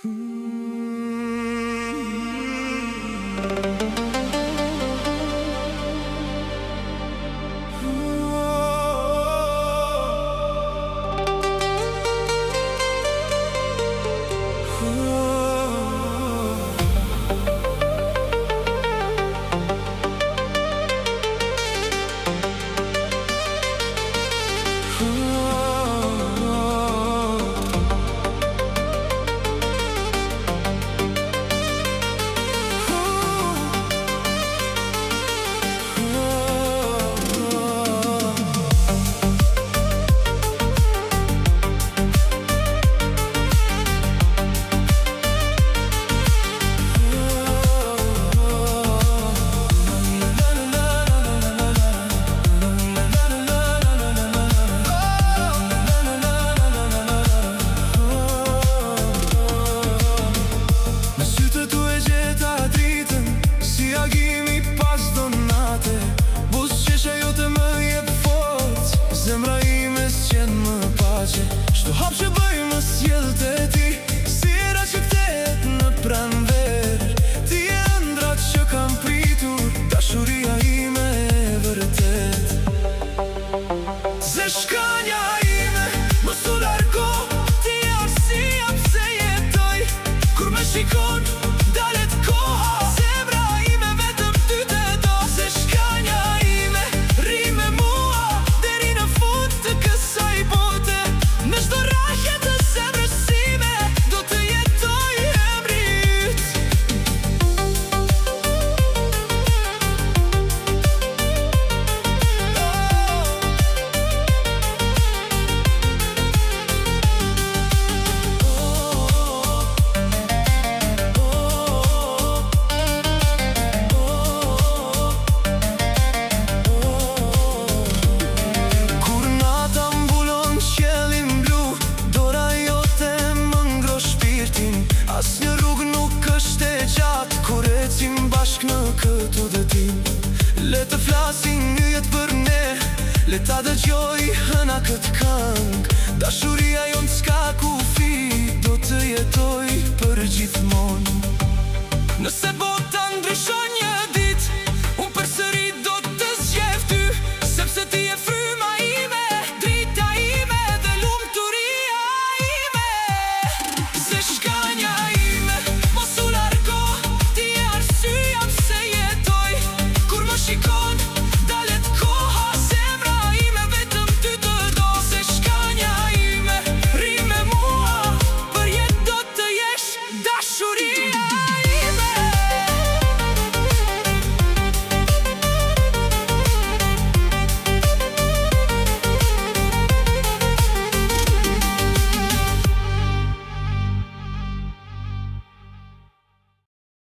Çdo hap që bëj më sjell te ti, si era që kthehet në pranver. Ti e ëndrat që kam pritur, dashuria ime e vërtet. Se shkënja ime, mos u largo, ti je arsyeja pse jetoj. Kur më shikon, dalet koha, zemra ime vetëm ty të do. Se shkënja ime, rri me mua, deri në fund të kësaj bote. Në çdo rrahje të zemrës sime, do të jetoj emri yt. Kur nata mbulon qiellin blu, dora jote më ngro shpirtin. Asnjë rrugë nuk është e gjatë kur ecim bashkë në këtë udhëtim. Le të flasin yjet për ne, le ta dëgjoj hëna këtë këngë. Dashuria jon s'ka kufi.